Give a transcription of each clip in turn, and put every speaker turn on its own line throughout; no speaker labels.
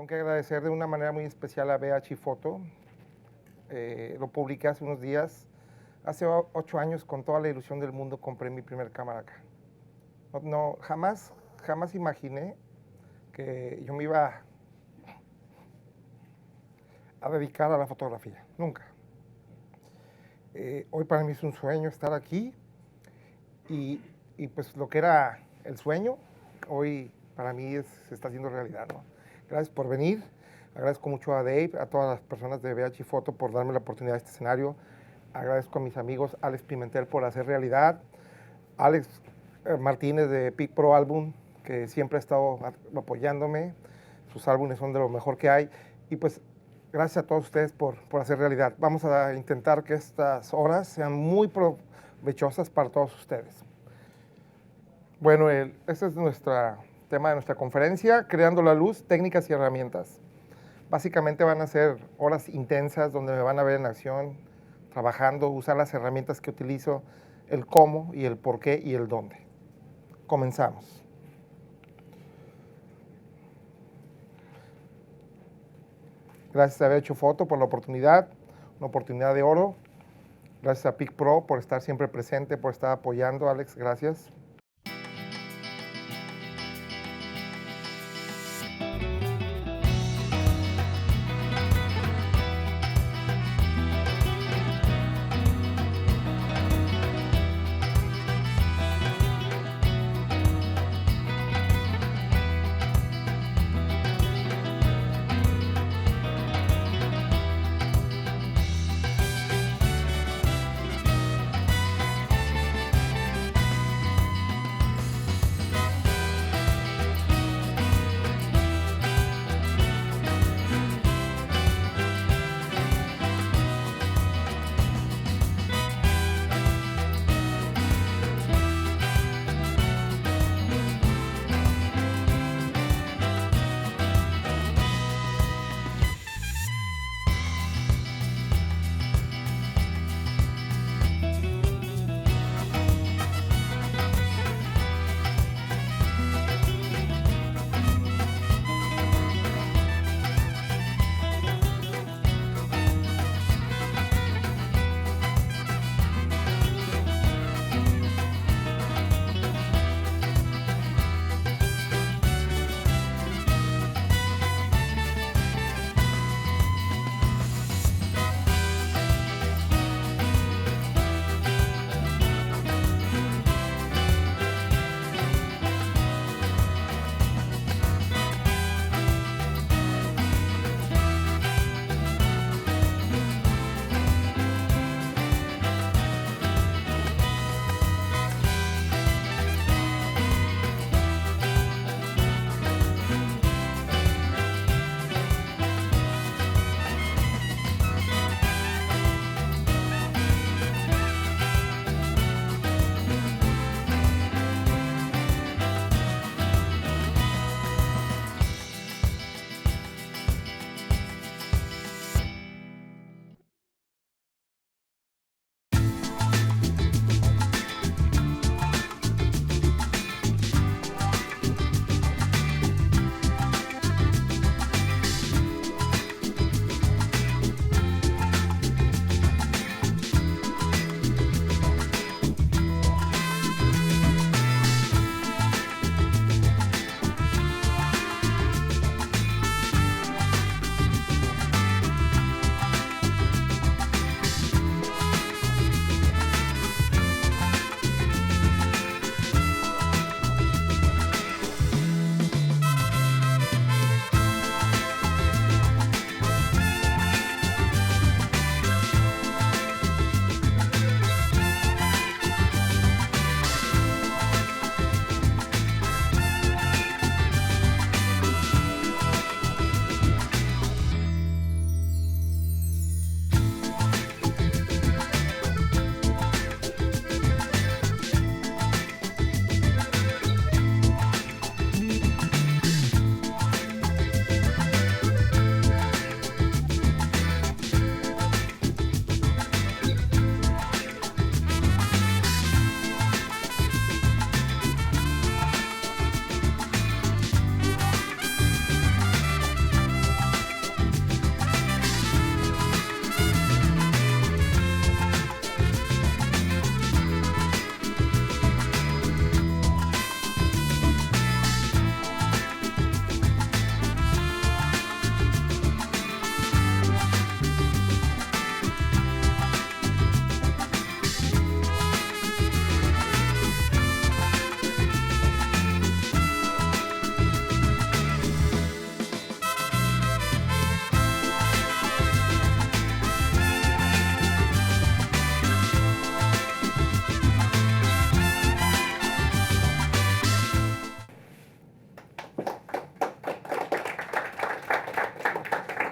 Tengo que agradecer de una manera muy especial a BH Foto. Lo publiqué hace unos días. Hace 8 años, con toda la ilusión del mundo, compré mi primer cámara acá. Jamás imaginé que yo me iba a dedicar a la fotografía, nunca. Hoy para mí es un sueño estar aquí y pues lo que era el sueño, hoy para mí se está haciendo realidad, ¿no? Gracias por venir, agradezco mucho a Dave, a todas las personas de BH Foto por darme la oportunidad de este escenario, agradezco a mis amigos Alex Pimentel por hacer realidad, Alex Martínez de Pic Pro Album, que siempre ha estado apoyándome, sus álbumes son de lo mejor que hay, y pues gracias a todos ustedes por hacer realidad. Vamos a intentar que estas horas sean muy provechosas para todos ustedes. Bueno, ese es nuestro tema de nuestra conferencia, Creando la Luz, Técnicas y Herramientas. Básicamente van a ser horas intensas donde me van a ver en acción, trabajando, usar las herramientas que utilizo, el cómo y el por qué y el dónde. Comenzamos. Gracias a BH Foto por la oportunidad, una oportunidad de oro. Gracias a Pic Pro por estar siempre presente, por estar apoyando. Alex, gracias.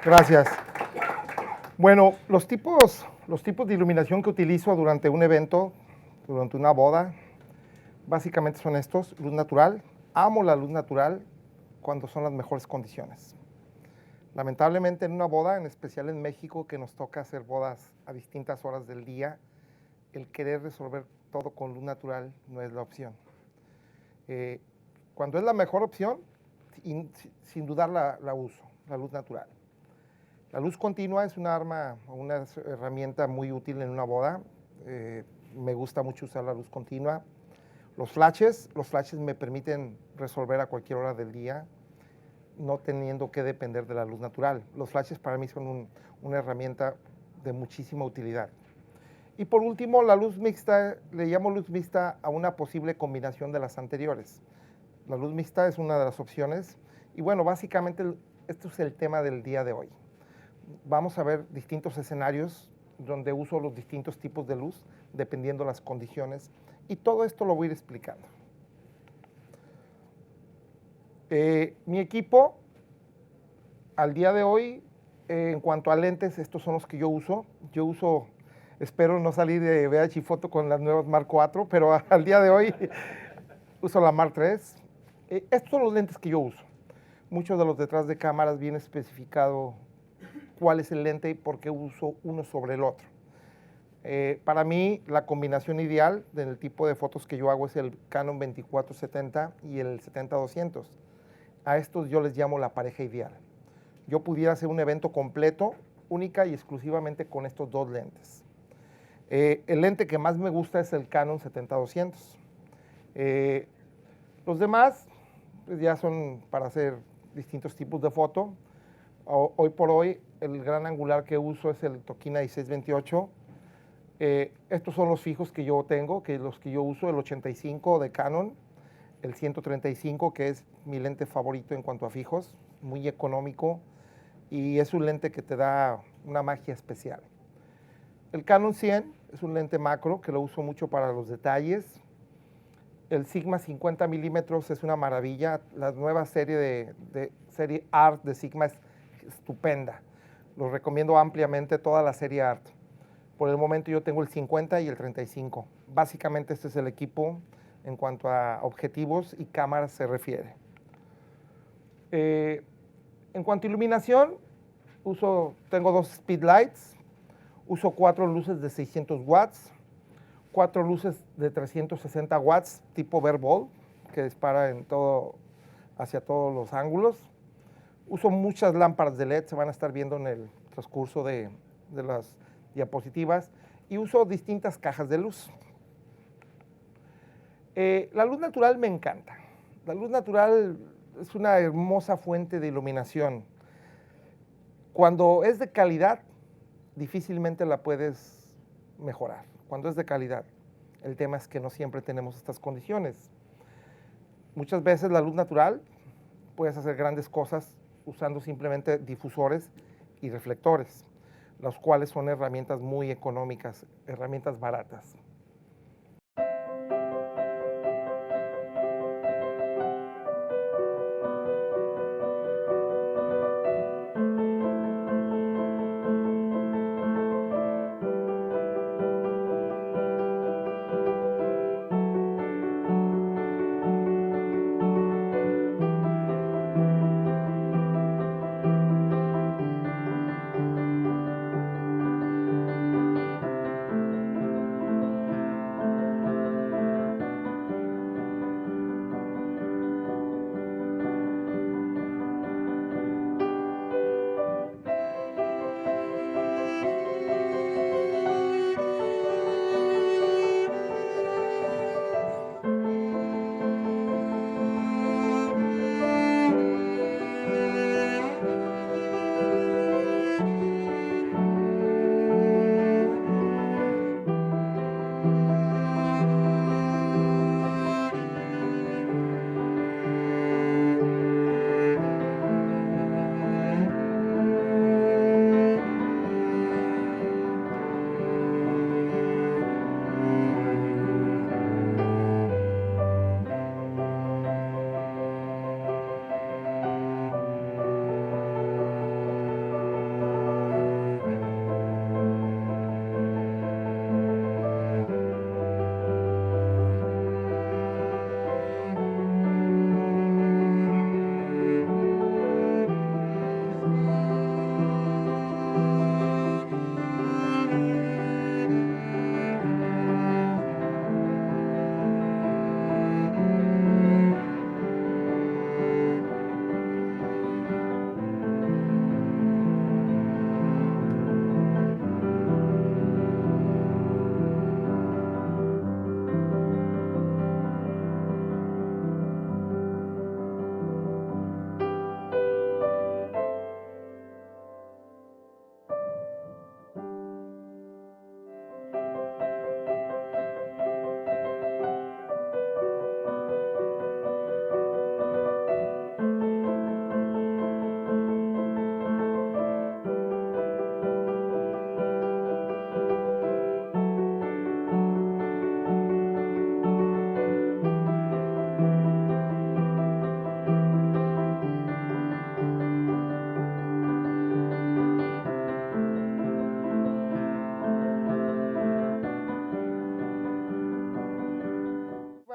Gracias. Bueno, los tipos de iluminación que utilizo durante un evento, durante una boda, básicamente son estos: luz natural. Amo la luz natural cuando son las mejores condiciones. Lamentablemente en una boda, en especial en México, que nos toca hacer bodas a distintas horas del día, el querer resolver todo con luz natural no es la opción. Cuando es la mejor opción, sin dudar la uso, la luz natural. La luz continua es una arma o una herramienta muy útil en una boda. Me gusta mucho usar la luz continua. Los flashes me permiten resolver a cualquier hora del día, no teniendo que depender de la luz natural. Los flashes para mí son una herramienta de muchísima utilidad. Y por último, la luz mixta, le llamo luz mixta a una posible combinación de las anteriores. La luz mixta es una de las opciones. Y bueno, básicamente esto es el tema del día de hoy. Vamos a ver distintos escenarios donde uso los distintos tipos de luz, dependiendo las condiciones. Y todo esto lo voy a ir explicando. Mi equipo, al día de hoy, en cuanto a lentes, estos son los que yo uso. Yo uso, espero no salir de VH Foto con las nuevas Mark IV, pero al día de hoy uso la Mark III. Estos son los lentes que yo uso. Muchos de los detrás de cámaras viene especificado cuál es el lente y por qué uso uno sobre el otro. Para mí, la combinación ideal del tipo de fotos que yo hago es el Canon 24-70 y el 70-200. A estos yo les llamo la pareja ideal. Yo pudiera hacer un evento completo, única y exclusivamente con estos dos lentes. El lente que más me gusta es el Canon 70-200. Los demás pues ya son para hacer distintos tipos de foto. Hoy por hoy, el gran angular que uso es el Tokina 16-28. Estos son los fijos que yo tengo, los que yo uso: el 85 de Canon, el 135, que es mi lente favorito en cuanto a fijos, muy económico, y es un lente que te da una magia especial. El Canon 100 es un lente macro que lo uso mucho para los detalles. El Sigma 50 milímetros es una maravilla. La nueva serie serie Art de Sigma es estupenda. Los recomiendo ampliamente, toda la serie Art. Por el momento yo tengo el 50 y el 35. Básicamente este es el equipo en cuanto a objetivos y cámaras se refiere. En cuanto a iluminación, tengo dos speedlights, uso 4 luces de 600 watts, 4 luces de 360 watts tipo Verball, que dispara hacia todos los ángulos. Uso muchas lámparas de LED, se van a estar viendo en el transcurso de las diapositivas, y uso distintas cajas de luz. La luz natural me encanta. La luz natural es una hermosa fuente de iluminación. Cuando es de calidad, difícilmente la puedes mejorar. Cuando es de calidad. El tema es que no siempre tenemos estas condiciones. Muchas veces la luz natural puedes hacer grandes cosas usando simplemente difusores y reflectores, los cuales son herramientas muy económicas, herramientas baratas.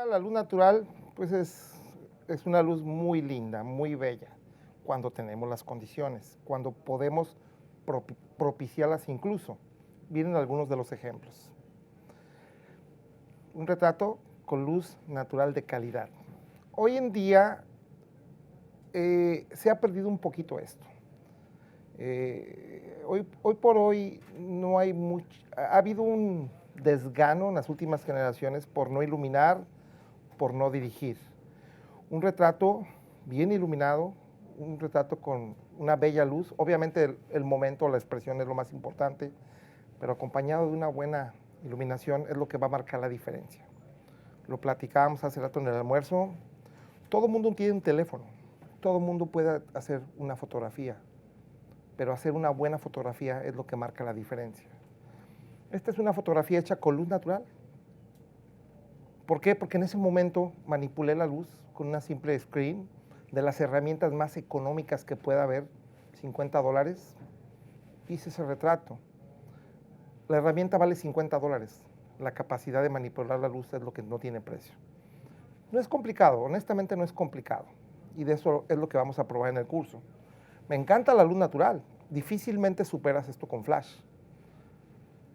La luz natural, pues es una luz muy linda, muy bella, cuando tenemos las condiciones, cuando podemos propiciarlas incluso. Vienen algunos de los ejemplos. Un retrato con luz natural de calidad. Hoy en día se ha perdido un poquito esto. Hoy por hoy no hay mucho, ha habido un desgano en las últimas generaciones por no iluminar, por no dirigir. Un retrato bien iluminado, un retrato con una bella luz, obviamente el momento, la expresión es lo más importante, pero acompañado de una buena iluminación es lo que va a marcar la diferencia. Lo platicábamos hace rato en el almuerzo, todo el mundo tiene un teléfono, todo el mundo puede hacer una fotografía, pero hacer una buena fotografía es lo que marca la diferencia. Esta es una fotografía hecha con luz natural. ¿Por qué? Porque en ese momento manipulé la luz con una simple screen de las herramientas más económicas que pueda haber, $50, hice ese retrato. La herramienta vale $50, la capacidad de manipular la luz es lo que no tiene precio. No es complicado, honestamente no es complicado, y de eso es lo que vamos a probar en el curso. Me encanta la luz natural, difícilmente superas esto con flash,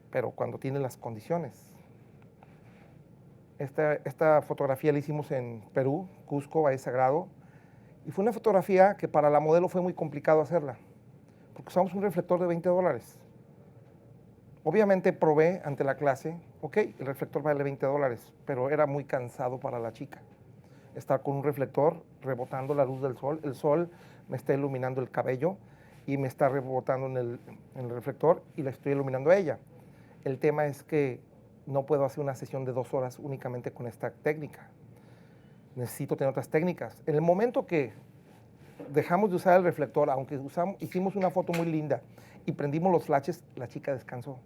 pero cuando tienes las condiciones. Esta fotografía la hicimos en Perú, Cusco, Valle Sagrado, y fue una fotografía que para la modelo fue muy complicado hacerla, porque usamos un reflector de $20. Obviamente probé ante la clase, ok, el reflector vale $20, pero era muy cansado para la chica. Estar con un reflector rebotando la luz del sol, el sol me está iluminando el cabello y me está rebotando en el reflector y la estoy iluminando a ella. El tema es que no puedo hacer una sesión de 2 horas únicamente con esta técnica. Necesito tener otras técnicas. En el momento que dejamos de usar el reflector, aunque hicimos una foto muy linda y prendimos los flashes, la chica descansó.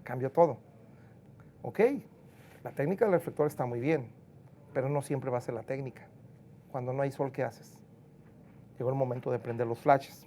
Cambió todo. Ok, la técnica del reflector está muy bien, pero no siempre va a ser la técnica. Cuando no hay sol, ¿qué haces? Llegó el momento de prender los flashes.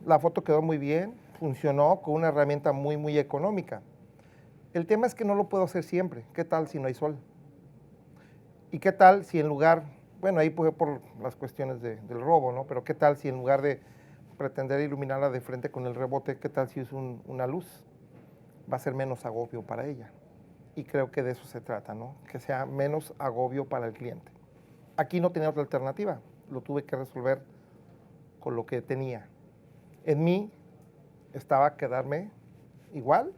La foto quedó muy bien, funcionó con una herramienta muy económica. El tema es que no lo puedo hacer siempre. ¿Qué tal si no hay sol? ¿Y qué tal si en lugar, bueno, ahí puede por las cuestiones del robo, ¿no? Pero ¿qué tal si en lugar de pretender iluminarla de frente con el rebote, qué tal si es una luz? Va a ser menos agobio para ella. Y creo que de eso se trata, ¿no? Que sea menos agobio para el cliente. Aquí no tenía otra alternativa, lo tuve que resolver con lo que tenía. En mí estaba quedarme igual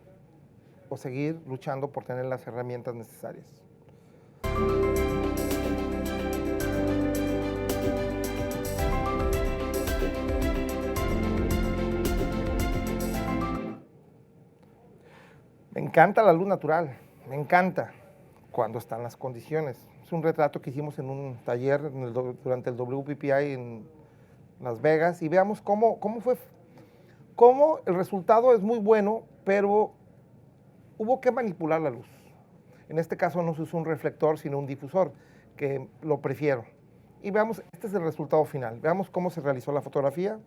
o seguir luchando por tener las herramientas necesarias. Me encanta la luz natural, me encanta cuando están las condiciones. Es un retrato que hicimos en un taller durante el WPPI en Las Vegas y veamos cómo el resultado es muy bueno, pero hubo que manipular la luz. En este caso no se usó un reflector, sino un difusor, que lo prefiero. Y veamos, este es el resultado final. Veamos cómo se realizó la fotografía.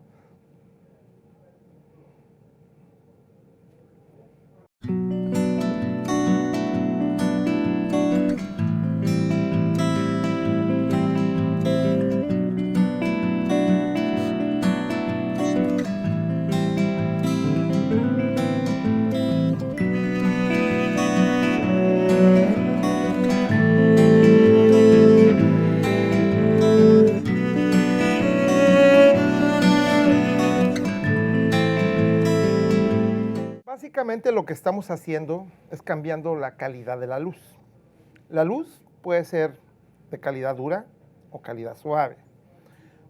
Básicamente lo que estamos haciendo es cambiando la calidad de la luz. La luz puede ser de calidad dura o calidad suave.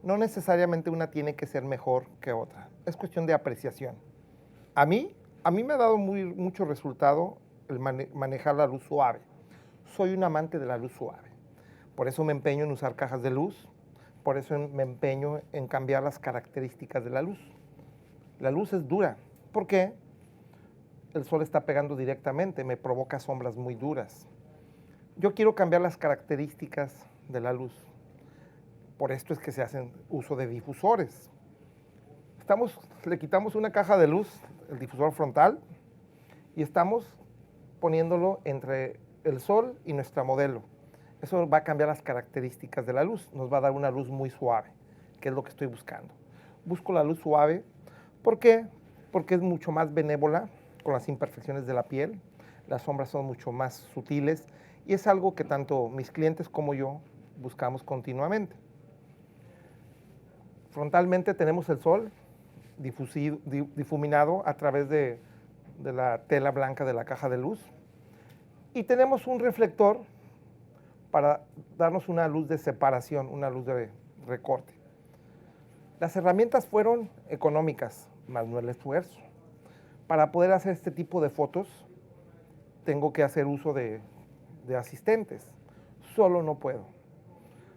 No necesariamente una tiene que ser mejor que otra. Es cuestión de apreciación. A mí me ha dado mucho resultado el manejar la luz suave. Soy un amante de la luz suave. Por eso me empeño en usar cajas de luz. Por eso me empeño en cambiar las características de la luz. La luz es dura. ¿Por qué? El sol está pegando directamente, me provoca sombras muy duras. Yo quiero cambiar las características de la luz. Por esto es que se hacen uso de difusores. Le quitamos una caja de luz, el difusor frontal, y estamos poniéndolo entre el sol y nuestra modelo. Eso va a cambiar las características de la luz, nos va a dar una luz muy suave, que es lo que estoy buscando. Busco la luz suave, ¿por qué? Porque es mucho más benévola con las imperfecciones de la piel, las sombras son mucho más sutiles y es algo que tanto mis clientes como yo buscamos continuamente. Frontalmente tenemos el sol difuminado a través de la tela blanca de la caja de luz y tenemos un reflector para darnos una luz de separación, una luz de recorte. Las herramientas fueron económicas, más no el esfuerzo. Para poder hacer este tipo de fotos, tengo que hacer uso de asistentes. Solo no puedo.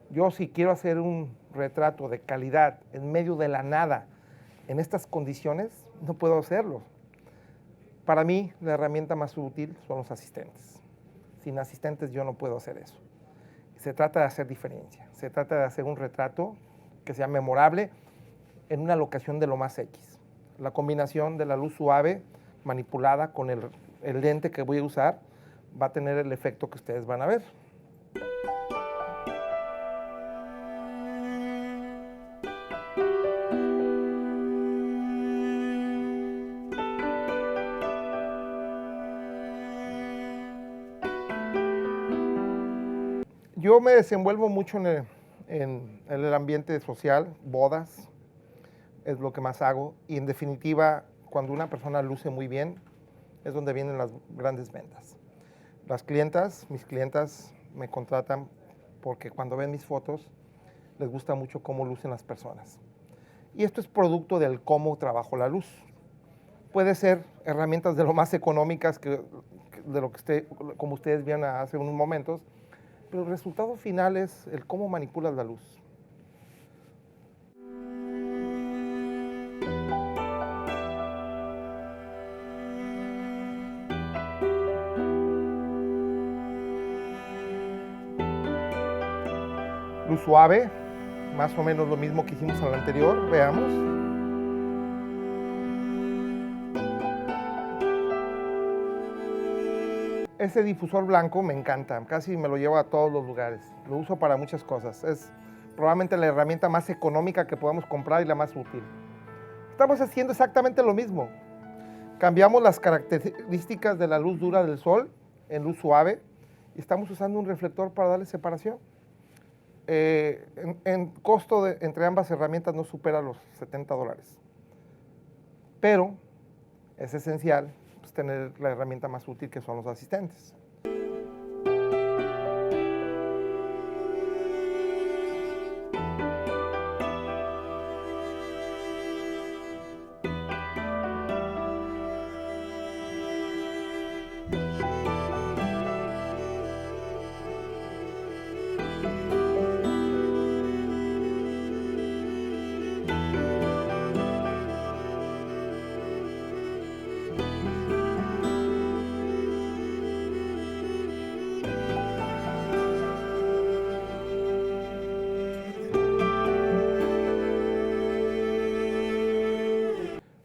Yo si quiero hacer un retrato de calidad en medio de la nada, en estas condiciones, no puedo hacerlo. Para mí, la herramienta más útil son los asistentes. Sin asistentes yo no puedo hacer eso. Se trata de hacer diferencia. Se trata de hacer un retrato que sea memorable en una locación de lo más X. La combinación de la luz suave manipulada con el lente que voy a usar va a tener el efecto que ustedes van a ver. Yo me desenvuelvo mucho en el ambiente social, bodas, es lo que más hago y en definitiva cuando una persona luce muy bien es donde vienen las grandes ventas. Mis clientas me contratan porque cuando ven mis fotos les gusta mucho cómo lucen las personas. Y esto es producto del cómo trabajo la luz. Puede ser herramientas de lo más económicas de lo que como ustedes vieron hace unos momentos, pero el resultado final es el cómo manipulas la luz. Luz suave, más o menos lo mismo que hicimos al anterior, veamos. Ese difusor blanco me encanta, casi me lo llevo a todos los lugares. Lo uso para muchas cosas. Es probablemente la herramienta más económica que podamos comprar y la más útil. Estamos haciendo exactamente lo mismo. Cambiamos las características de la luz dura del sol en luz suave y estamos usando un reflector para darle separación. En costo entre ambas herramientas no supera los $70. Pero es esencial pues, tener la herramienta más útil, que son los asistentes.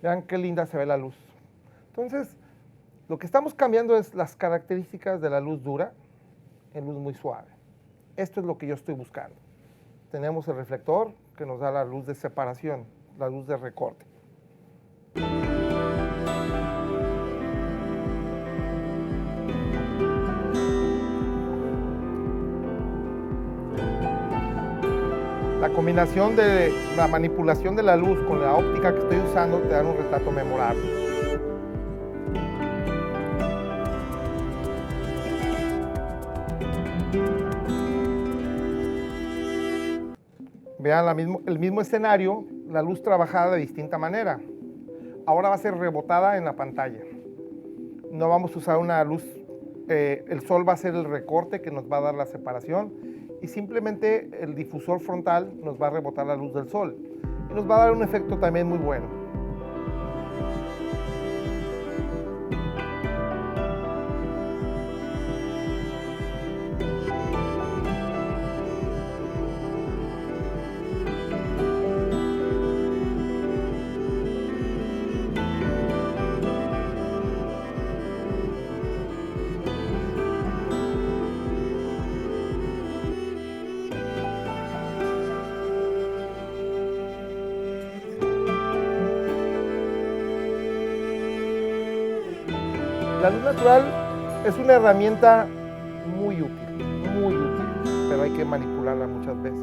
Vean qué linda se ve la luz. Entonces, lo que estamos cambiando es las características de la luz dura en luz muy suave. Esto es lo que yo estoy buscando. Tenemos el reflector que nos da la luz de separación, la luz de recorte. La combinación de la manipulación de la luz con la óptica que estoy usando te dan un retrato memorable. Vean el mismo escenario, la luz trabajada de distinta manera. Ahora va a ser rebotada en la pantalla. No vamos a usar una luz, el sol va a ser el recorte que nos va a dar la separación y simplemente el difusor frontal nos va a rebotar la luz del sol y nos va a dar un efecto también muy bueno. La luz natural es una herramienta muy útil, pero hay que manipularla muchas veces.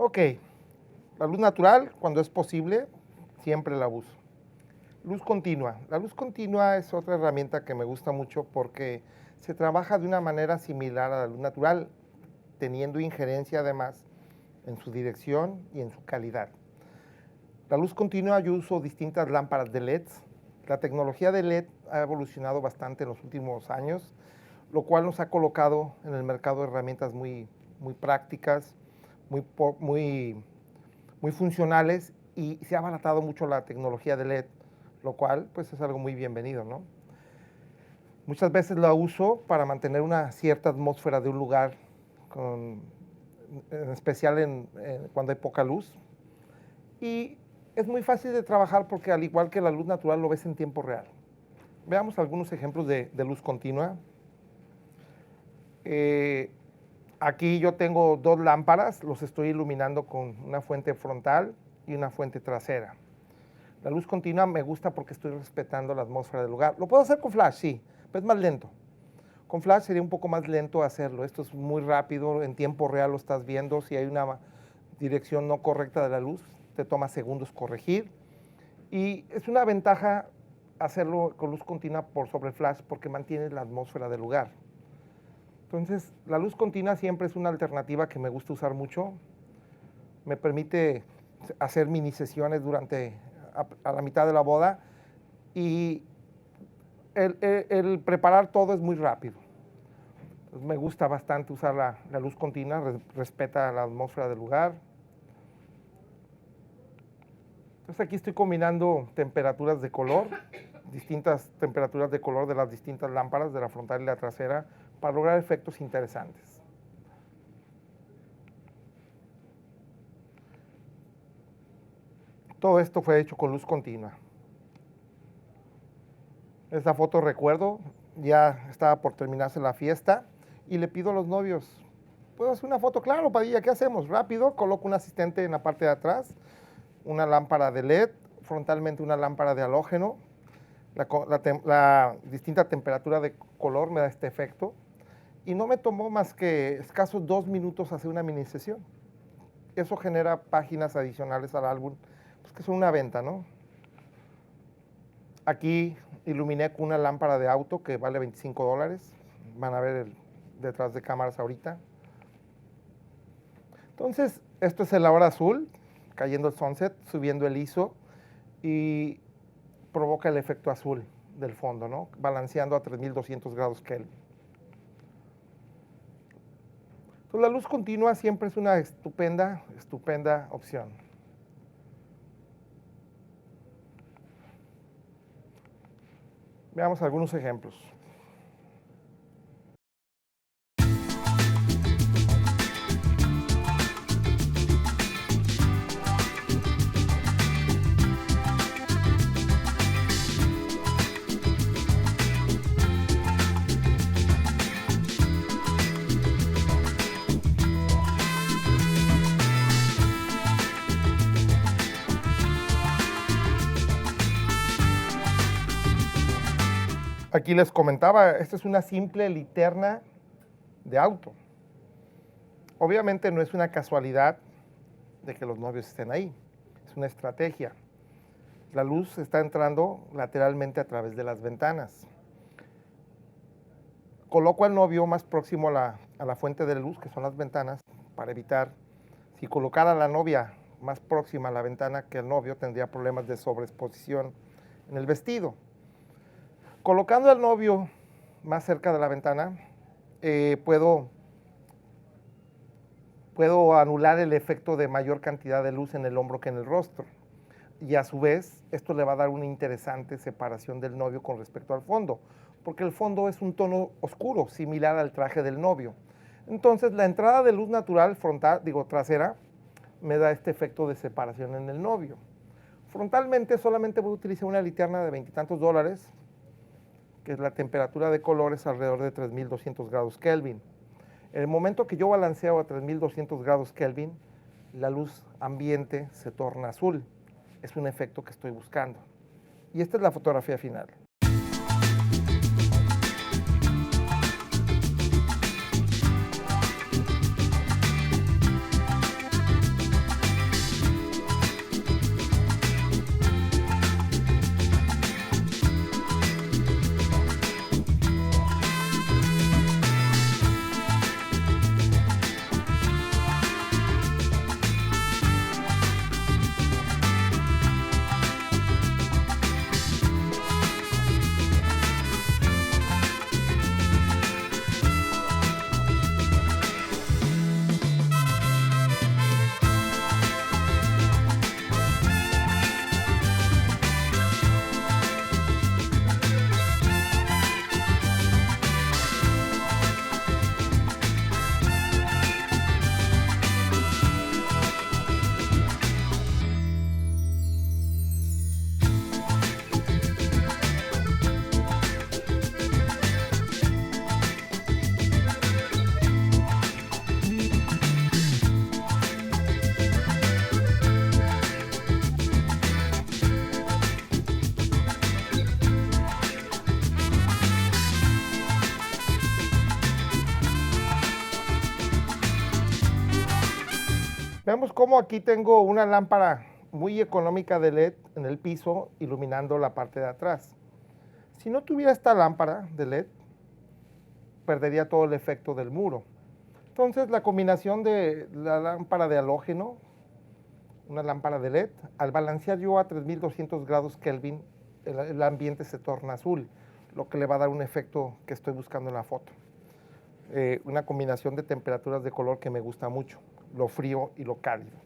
Ok, la luz natural, cuando es posible, siempre la uso. Luz continua. La luz continua es otra herramienta que me gusta mucho porque se trabaja de una manera similar a la luz natural, teniendo injerencia además en su dirección y en su calidad. La luz continua, yo uso distintas lámparas de LEDs. La tecnología de LED ha evolucionado bastante en los últimos años, lo cual nos ha colocado en el mercado herramientas muy prácticas, muy funcionales, y se ha abaratado mucho la tecnología de LED, lo cual pues es algo muy bienvenido, ¿no? Muchas veces la uso para mantener una cierta atmósfera de un lugar, en especial cuando hay poca luz. Y es muy fácil de trabajar porque al igual que la luz natural lo ves en tiempo real. Veamos algunos ejemplos de luz continua. Aquí yo tengo 2 lámparas, los estoy iluminando con una fuente frontal y una fuente trasera. La luz continua me gusta porque estoy respetando la atmósfera del lugar. Lo puedo hacer con flash, sí, pero es más lento. Con flash sería un poco más lento hacerlo. Esto es muy rápido, en tiempo real lo estás viendo. Si hay una dirección no correcta de la luz, te toma segundos corregir. Y es una ventaja hacerlo con luz continua por sobre flash porque mantiene la atmósfera del lugar. Entonces, la luz continua siempre es una alternativa que me gusta usar mucho. Me permite hacer mini sesiones a la mitad de la boda y el preparar todo es muy rápido. Me gusta bastante usar la luz continua, respeta la atmósfera del lugar. Entonces aquí estoy combinando temperaturas de color, distintas temperaturas de color de las distintas lámparas, de la frontal y la trasera, para lograr efectos interesantes. Todo esto fue hecho con luz continua. Esta foto recuerdo, ya estaba por terminarse la fiesta y le pido a los novios, ¿puedo hacer una foto? Claro, Padilla, ¿qué hacemos? Rápido, coloco un asistente en la parte de atrás, una lámpara de LED, frontalmente una lámpara de halógeno, la distinta temperatura de color me da este efecto y no me tomó más que escasos 2 minutos hacer una mini sesión. Eso genera páginas adicionales al álbum, pues que son una venta, ¿no? Aquí iluminé con una lámpara de auto que vale $25. Van a ver detrás de cámaras ahorita. Entonces, esto es el ahora azul, cayendo el sunset, subiendo el ISO y provoca el efecto azul del fondo, ¿no? Balanceando a 3200 grados Kelvin. Entonces, la luz continua siempre es una estupenda opción. Veamos algunos ejemplos. Aquí les comentaba, esta es una simple linterna de auto. Obviamente no es una casualidad de que los novios estén ahí, es una estrategia. La luz está entrando lateralmente a través de las ventanas. Coloco al novio más próximo a la fuente de luz, que son las ventanas, para evitar, si colocara a la novia más próxima a la ventana que el novio, tendría problemas de sobreexposición en el vestido. Colocando al novio más cerca de la ventana, puedo anular el efecto de mayor cantidad de luz en el hombro que en el rostro. Y a su vez, esto le va a dar una interesante separación del novio con respecto al fondo, porque el fondo es un tono oscuro, similar al traje del novio. Entonces, la entrada de luz natural trasera, me da este efecto de separación en el novio. Frontalmente solamente voy a utilizar una linterna de $20 y tantos, que la temperatura de color es alrededor de 3200 grados Kelvin. En el momento que yo balanceo a 3200 grados Kelvin, la luz ambiente se torna azul. Es un efecto que estoy buscando. Y esta es la fotografía final. Vemos cómo aquí tengo una lámpara muy económica de LED en el piso, iluminando la parte de atrás. Si no tuviera esta lámpara de LED, perdería todo el efecto del muro. Entonces, la combinación de la lámpara de halógeno, una lámpara de LED, al balancear yo a 3200 grados Kelvin, el ambiente se torna azul, lo que le va a dar un efecto que estoy buscando en la foto. Una combinación de temperaturas de color que me gusta mucho, lo frío y lo cálido.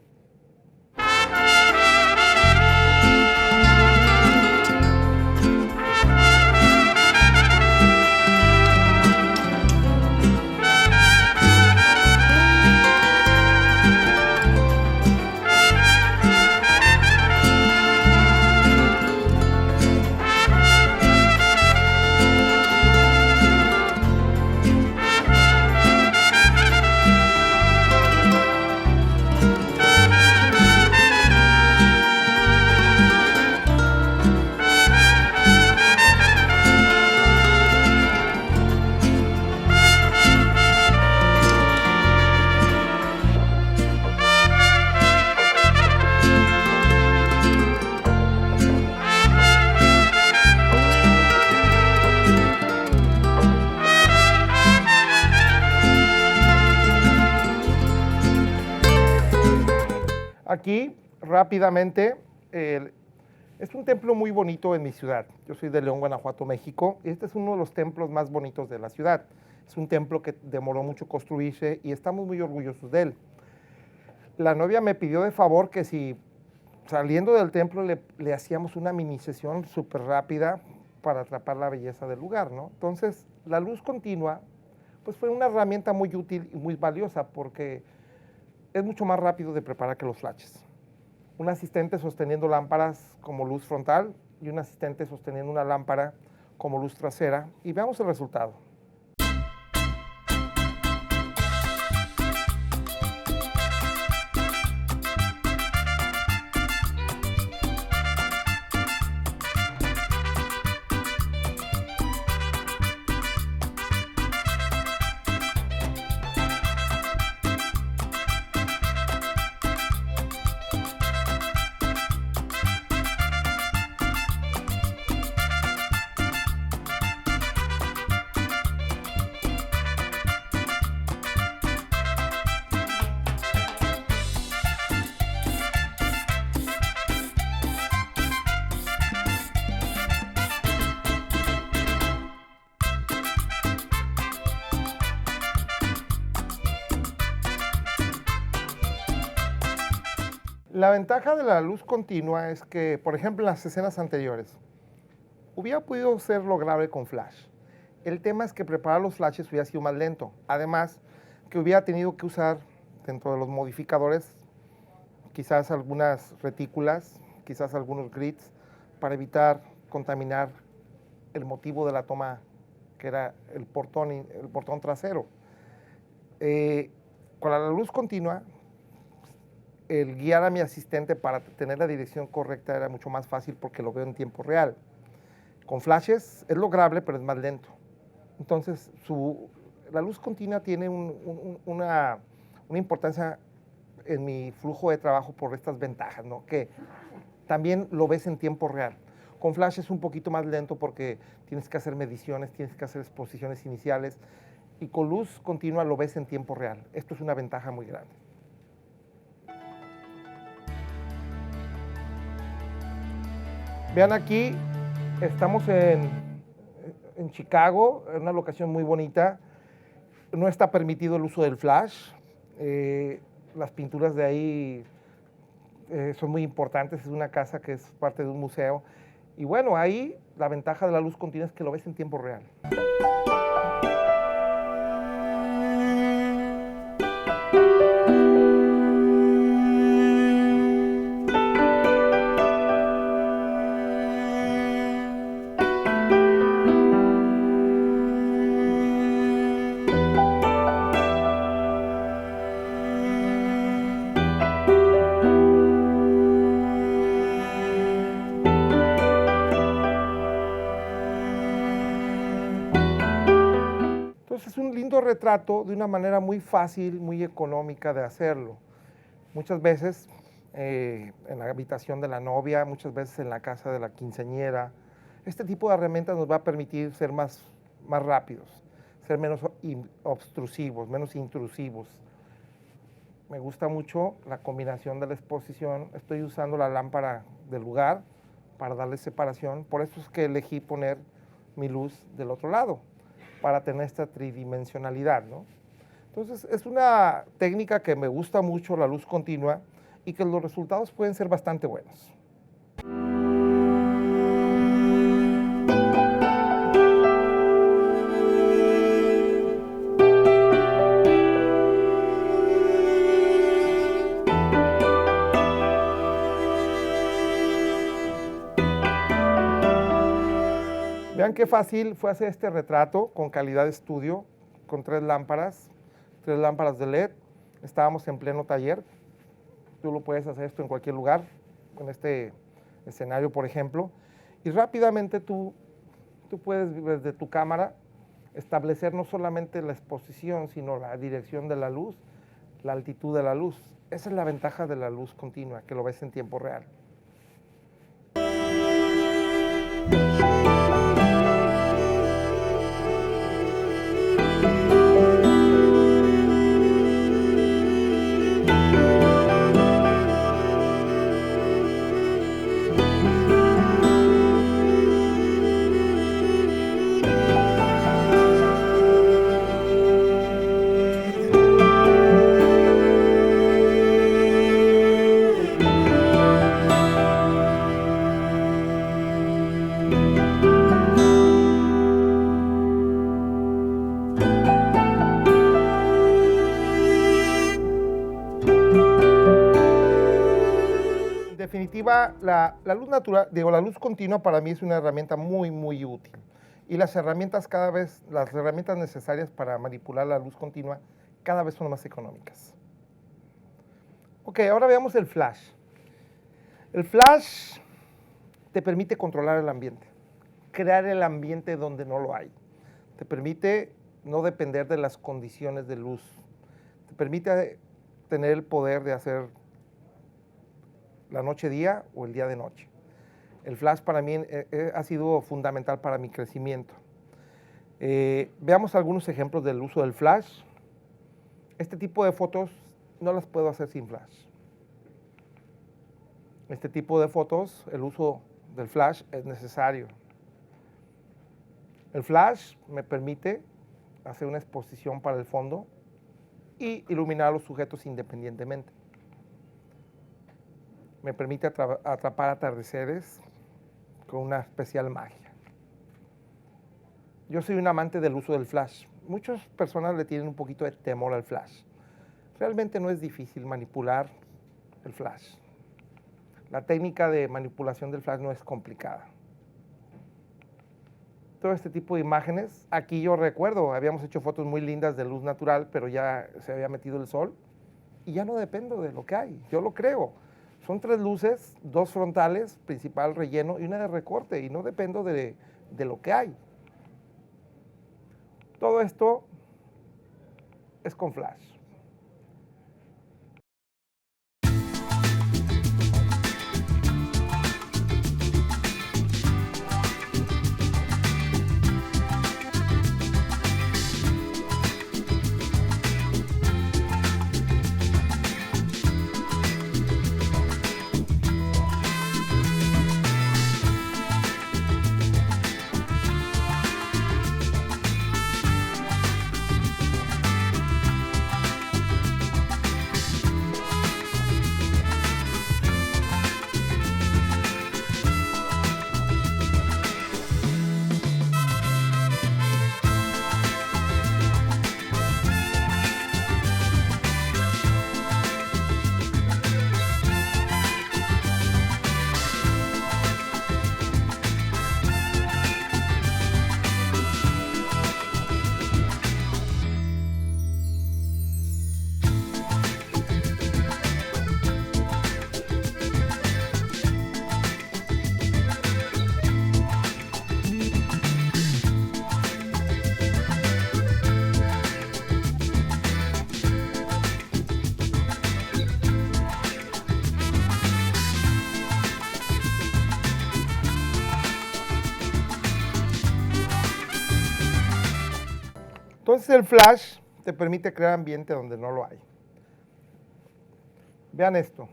Aquí, rápidamente, es un templo muy bonito en mi ciudad. Yo soy de León, Guanajuato, México. Este es uno de los templos más bonitos de la ciudad. Es un templo que demoró mucho construirse y estamos muy orgullosos de él. La novia me pidió de favor que si saliendo del templo le hacíamos una mini sesión súper rápida para atrapar la belleza del lugar, ¿no? Entonces, la luz continua, pues fue una herramienta muy útil y muy valiosa porque es mucho más rápido de preparar que los flashes. Un asistente sosteniendo lámparas como luz frontal y un asistente sosteniendo una lámpara como luz trasera, y veamos el resultado. La ventaja de la luz continua es que, por ejemplo, en las escenas anteriores, hubiera podido ser lograble con flash. El tema es que preparar los flashes hubiera sido más lento. Además, que hubiera tenido que usar dentro de los modificadores quizás algunas retículas, quizás algunos grids, para evitar contaminar el motivo de la toma, que era el portón trasero. Con la luz continua, el guiar a mi asistente para tener la dirección correcta era mucho más fácil porque lo veo en tiempo real. Con flashes es lograble, pero es más lento. Entonces, la luz continua tiene una importancia en mi flujo de trabajo por estas ventajas, ¿no? Que también lo ves en tiempo real. Con flash es un poquito más lento porque tienes que hacer mediciones, tienes que hacer exposiciones iniciales, y con luz continua lo ves en tiempo real. Esto es una ventaja muy grande. Vean aquí, estamos en Chicago, en una locación muy bonita. No está permitido el uso del flash. Las pinturas de ahí son muy importantes. Es una casa que es parte de un museo. Y bueno, ahí la ventaja de la luz continua es que lo ves en tiempo real. Entonces es un lindo retrato de una manera muy fácil, muy económica de hacerlo. Muchas veces en la habitación de la novia, muchas veces en la casa de la quinceañera. Este tipo de herramientas nos va a permitir ser más rápidos, ser menos obtrusivos, menos intrusivos. Me gusta mucho la combinación de la exposición. Estoy usando la lámpara del lugar para darle separación. Por eso es que elegí poner mi luz del otro lado, para tener esta tridimensionalidad, ¿no? Entonces, es una técnica que me gusta mucho, la luz continua, y que los resultados pueden ser bastante buenos. Vean qué fácil fue hacer este retrato con calidad de estudio, con 3 lámparas de LED. Estábamos en pleno taller. Tú lo puedes hacer esto en cualquier lugar, en este escenario, por ejemplo. Y rápidamente tú puedes, desde tu cámara, establecer no solamente la exposición, sino la dirección de la luz, la altitud de la luz. Esa es la ventaja de la luz continua, que lo ves en tiempo real. En definitiva, la luz natural, la luz continua para mí es una herramienta muy, muy útil. Y las herramientas las herramientas necesarias para manipular la luz continua cada vez son más económicas. Ok, ahora veamos el flash. El flash te permite controlar el ambiente, crear el ambiente donde no lo hay. Te permite no depender de las condiciones de luz. Te permite tener el poder de hacer la noche-día o el día de noche. El flash para mí ha sido fundamental para mi crecimiento. Veamos algunos ejemplos del uso del flash. Este tipo de fotos no las puedo hacer sin flash. Este tipo de fotos, el uso del flash es necesario. El flash me permite hacer una exposición para el fondo y iluminar a los sujetos independientemente. Me permite atrapar atardeceres con una especial magia. Yo soy un amante del uso del flash. Muchas personas le tienen un poquito de temor al flash. Realmente no es difícil manipular el flash. La técnica de manipulación del flash no es complicada. Todo este tipo de imágenes, aquí yo recuerdo, habíamos hecho fotos muy lindas de luz natural, pero ya se había metido el sol y ya no dependo de lo que hay, yo lo creo. Son 3 luces, 2 frontales, principal, relleno y una de recorte, y no dependo de lo que hay. Todo esto es con flash. Entonces el flash te permite crear ambiente donde no lo hay. Vean esto,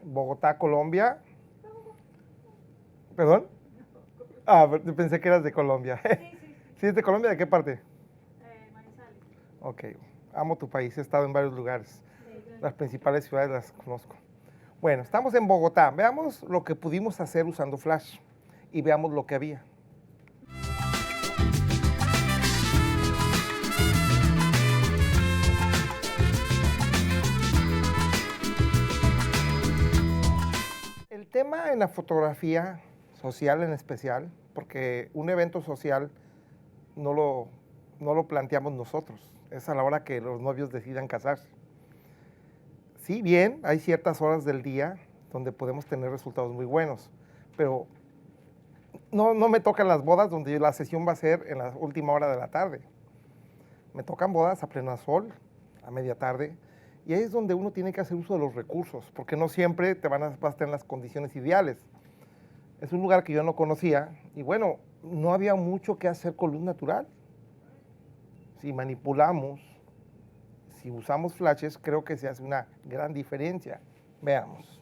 Bogotá, Colombia. ¿Perdón? Ah, pensé que eras de Colombia. ¿Sí es de Colombia? ¿De qué parte?
Manizales.
Ok, amo tu país, he estado en varios lugares. Las principales ciudades las conozco. Bueno, estamos en Bogotá. Veamos lo que pudimos hacer usando flash y veamos lo que había. El tema en la fotografía social en especial, porque un evento social no lo planteamos nosotros, es a la hora que los novios decidan casarse. Sí, bien, hay ciertas horas del día donde podemos tener resultados muy buenos, pero no me tocan las bodas donde la sesión va a ser en la última hora de la tarde. Me tocan bodas a pleno sol, a media tarde, y ahí es donde uno tiene que hacer uso de los recursos, porque no siempre vas a estar en las condiciones ideales. Es un lugar que yo no conocía, y bueno, no había mucho que hacer con luz natural. Si manipulamos, si usamos flashes, creo que se hace una gran diferencia. Veamos.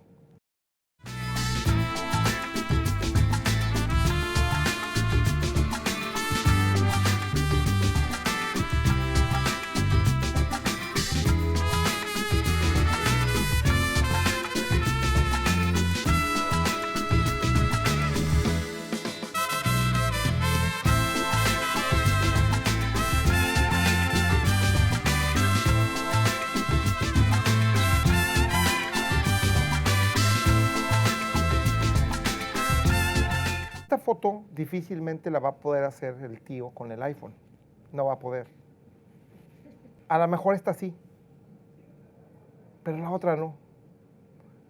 Esta foto difícilmente la va a poder hacer el tío con el iPhone. No va a poder. A lo mejor esta sí, pero la otra no.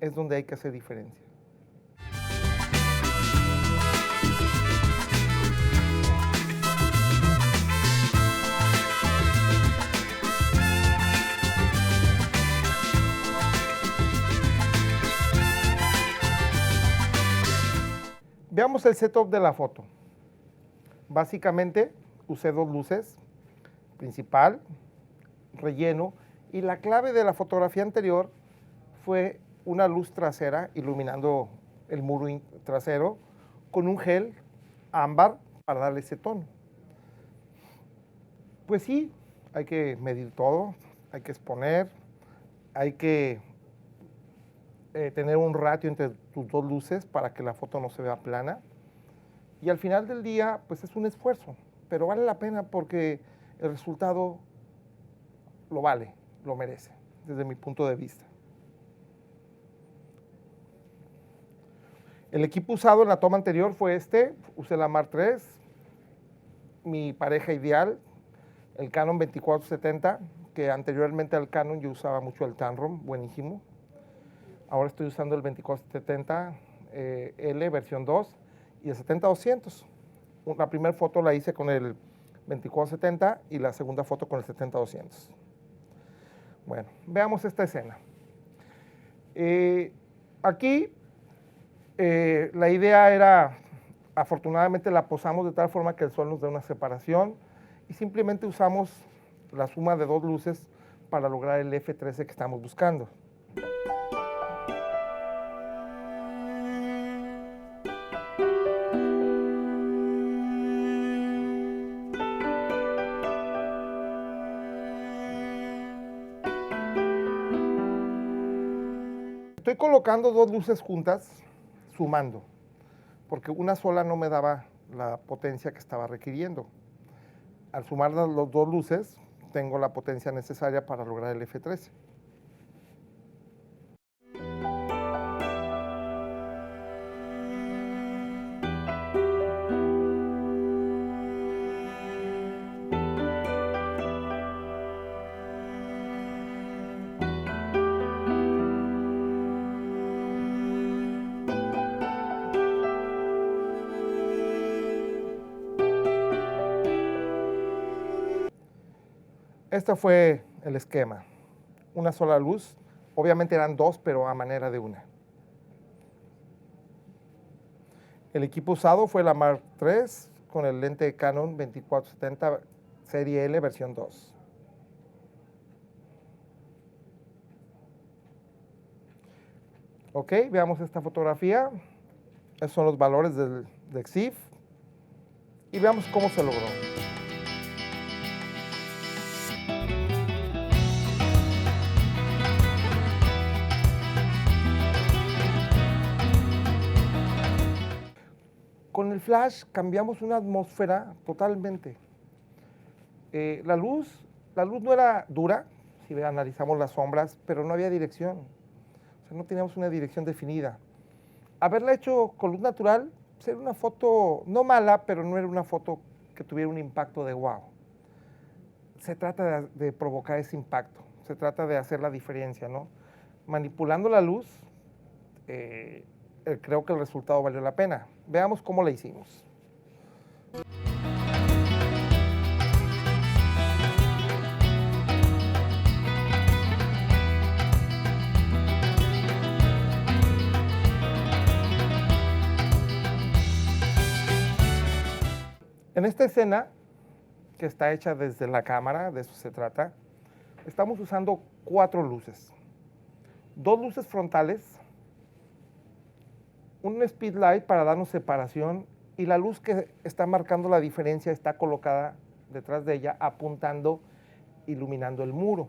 Es donde hay que hacer diferencia. Veamos el setup de la foto. Básicamente usé dos luces, principal, relleno, y la clave de la fotografía anterior fue una luz trasera iluminando el muro trasero con un gel ámbar para darle ese tono. Pues sí, hay que medir todo, hay que exponer, hay que tener un ratio entre tus dos luces para que la foto no se vea plana. Y al final del día, pues es un esfuerzo, pero vale la pena porque el resultado lo vale, lo merece, desde mi punto de vista. El equipo usado en la toma anterior fue este, usé la Mark III, mi pareja ideal, el Canon 2470, que anteriormente al Canon yo usaba mucho el Tamron, buenísimo. Ahora estoy usando el 2470 L versión 2 y el 70-200. La primera foto la hice con el 2470 y la segunda foto con el 70-200. Bueno, veamos esta escena. Aquí la idea era, afortunadamente la posamos de tal forma que el sol nos dé una separación y simplemente usamos la suma de dos luces para lograr el F13 que estamos buscando. Estoy colocando dos luces juntas, sumando, porque una sola no me daba la potencia que estaba requiriendo. Al sumar las dos luces, tengo la potencia necesaria para lograr el F13. Este fue el esquema. Una sola luz, obviamente eran dos, pero a manera de una. El equipo usado fue la Mark III con el lente Canon 2470 serie L versión 2. Ok, veamos esta fotografía. Esos son los valores de EXIF y veamos cómo se logró. Con el flash cambiamos una atmósfera totalmente. La luz no era dura, si analizamos las sombras, pero no había dirección. O sea, no teníamos una dirección definida. Haberla hecho con luz natural, era una foto no mala, pero no era una foto que tuviera un impacto de wow. Se trata de provocar ese impacto, se trata de hacer la diferencia, ¿no? Manipulando la luz, creo que el resultado valió la pena. Veamos cómo la hicimos. En esta escena, que está hecha desde la cámara, de eso se trata, estamos usando 4 luces. 2 luces frontales, un speedlight para darnos separación y la luz que está marcando la diferencia está colocada detrás de ella, apuntando, iluminando el muro.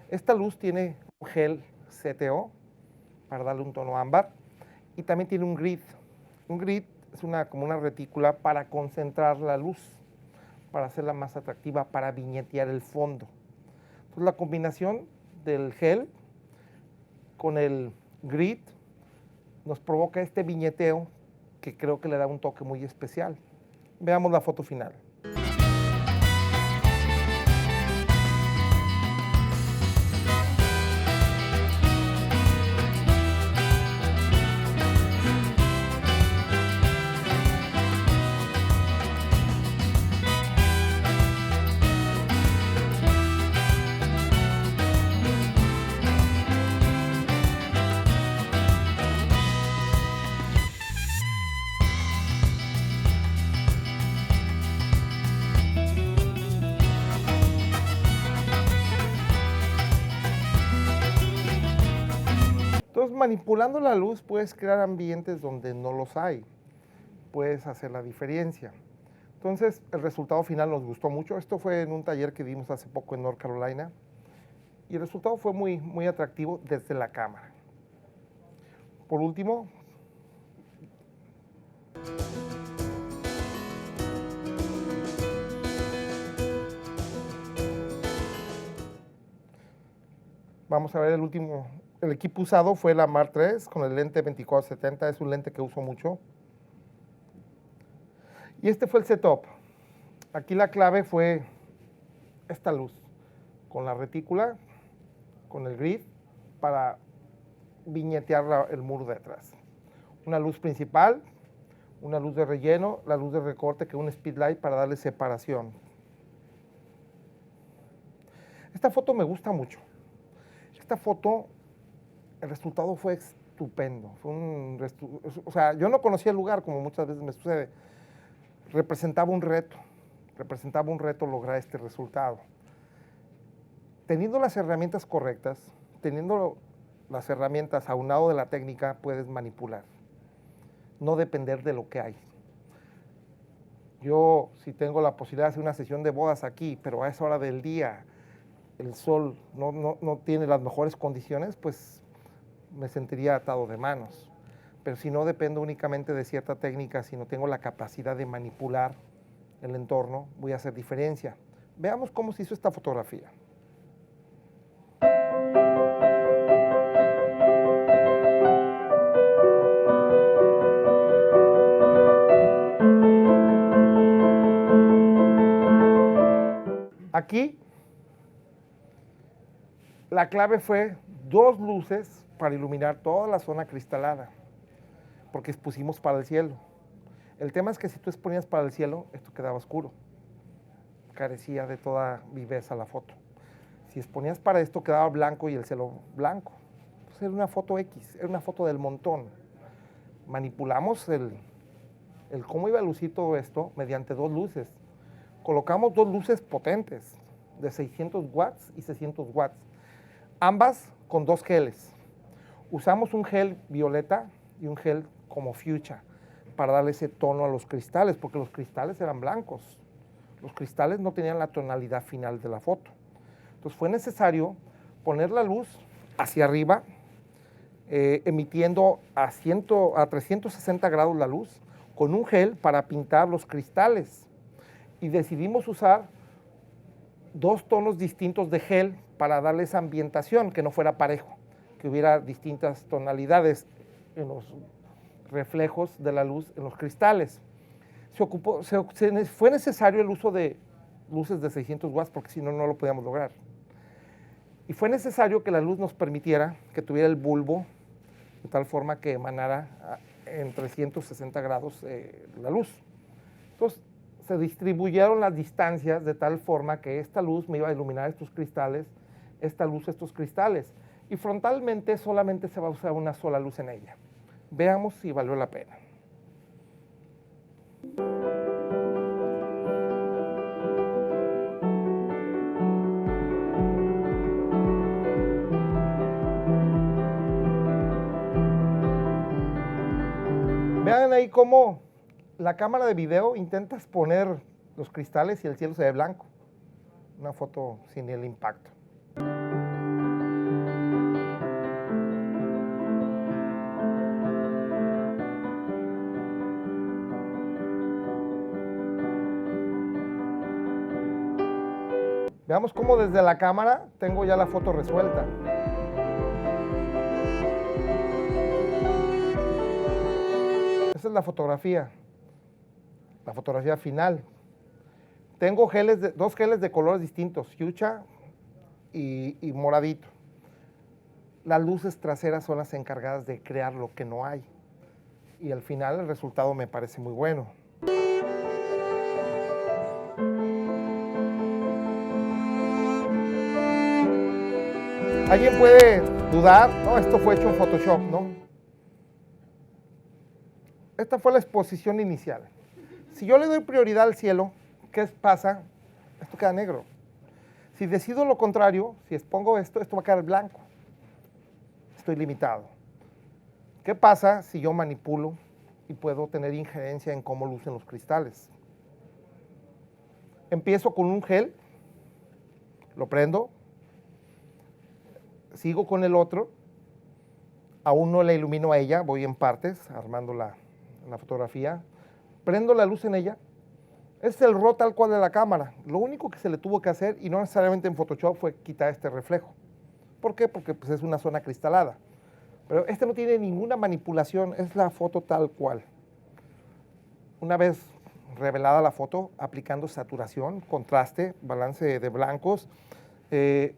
Esta luz tiene un gel CTO para darle un tono ámbar y también tiene un grid. Un grid es como una retícula para concentrar la luz, para hacerla más atractiva, para viñetear el fondo. Entonces la combinación del gel con el grid nos provoca este viñeteo que creo que le da un toque muy especial. Veamos la foto final. Entonces, manipulando la luz puedes crear ambientes donde no los hay. Puedes hacer la diferencia. Entonces, el resultado final nos gustó mucho. Esto fue en un taller que dimos hace poco en North Carolina. Y el resultado fue muy, muy atractivo desde la cámara. Por último, vamos a ver el último. El equipo usado fue la Mark III con el lente 24-70, es un lente que uso mucho. Y este fue el setup. Aquí la clave fue esta luz, con la retícula, con el grid, para viñetear el muro de atrás. Una luz principal, una luz de relleno, la luz de recorte, que es un speedlight para darle separación. Esta foto me gusta mucho. Esta foto, el resultado fue estupendo. O sea, yo no conocía el lugar, como muchas veces me sucede. Representaba un reto lograr este resultado. Teniendo las herramientas correctas, teniendo las herramientas aunado de la técnica, puedes manipular. No depender de lo que hay. Yo, si tengo la posibilidad de hacer una sesión de bodas aquí, pero a esa hora del día el sol no tiene las mejores condiciones, pues me sentiría atado de manos. Pero si no dependo únicamente de cierta técnica, si no tengo la capacidad de manipular el entorno, voy a hacer diferencia. Veamos cómo se hizo esta fotografía. Aquí la clave fue 2 luces para iluminar toda la zona cristalada, porque expusimos para el cielo. El tema es que si tú exponías para el cielo, esto quedaba oscuro, carecía de toda viveza la foto. Si exponías para esto, quedaba blanco y el cielo blanco. Entonces era una foto X, era una foto del montón. Manipulamos el cómo iba a lucir todo esto mediante 2 luces. colocamos dos luces potentes de 600 watts y 600 watts, ambas con dos geles. Usamos un gel violeta y un gel como fuchsia para darle ese tono a los cristales, porque los cristales eran blancos. Los cristales no tenían la tonalidad final de la foto. Entonces fue necesario poner la luz hacia arriba, emitiendo a 360 grados la luz, con un gel para pintar los cristales. Y decidimos usar dos tonos distintos de gel para darle esa ambientación, que no fuera parejo, que hubiera distintas tonalidades en los reflejos de la luz en los cristales. Fue necesario el uso de luces de 600 watts porque si no, no lo podíamos lograr. Y fue necesario que la luz nos permitiera que tuviera el bulbo de tal forma que emanara en 360 grados la luz. Entonces, se distribuyeron las distancias de tal forma que esta luz me iba a iluminar estos cristales, esta luz estos cristales. Y frontalmente solamente se va a usar una sola luz en ella. Veamos si valió la pena. Vean ahí cómo la cámara de video intenta exponer los cristales y el cielo se ve blanco. Una foto sin el impacto. Veamos cómo desde la cámara tengo ya la foto resuelta. Esta es la fotografía final. Tengo dos geles de colores distintos, fuchsia y moradito. Las luces traseras son las encargadas de crear lo que no hay. Y al final el resultado me parece muy bueno. Alguien puede dudar, no, esto fue hecho en Photoshop, ¿no? Esta fue la exposición inicial. Si yo le doy prioridad al cielo, ¿qué pasa? Esto queda negro. Si decido lo contrario, si expongo esto va a quedar blanco. Estoy limitado. ¿Qué pasa si yo manipulo y puedo tener injerencia en cómo lucen los cristales? Empiezo con un gel, lo prendo, sigo con el otro, aún no la ilumino a ella, voy en partes, armando la fotografía, prendo la luz en ella, es el RAW tal cual de la cámara. Lo único que se le tuvo que hacer, y no necesariamente en Photoshop, fue quitar este reflejo. ¿Por qué? Porque pues, es una zona cristalada. Pero este no tiene ninguna manipulación, es la foto tal cual. Una vez revelada la foto, aplicando saturación, contraste, balance de blancos,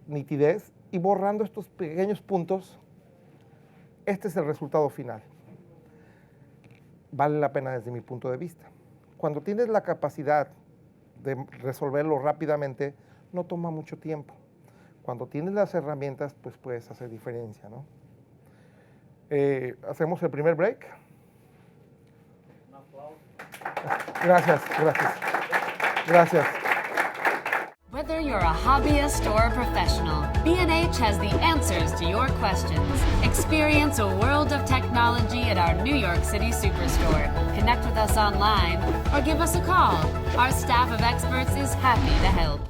nitidez, y borrando estos pequeños puntos, este es el resultado final. Vale la pena desde mi punto de vista. Cuando tienes la capacidad de resolverlo rápidamente, no toma mucho tiempo. Cuando tienes las herramientas, pues puedes hacer diferencia, ¿no? Hacemos el primer break. Un aplauso. Gracias.
Whether you're a hobbyist or a professional, B&H has the answers to your questions. Experience a world of technology at our New York City Superstore. Connect with us online or give us a call. Our staff of experts is happy to help.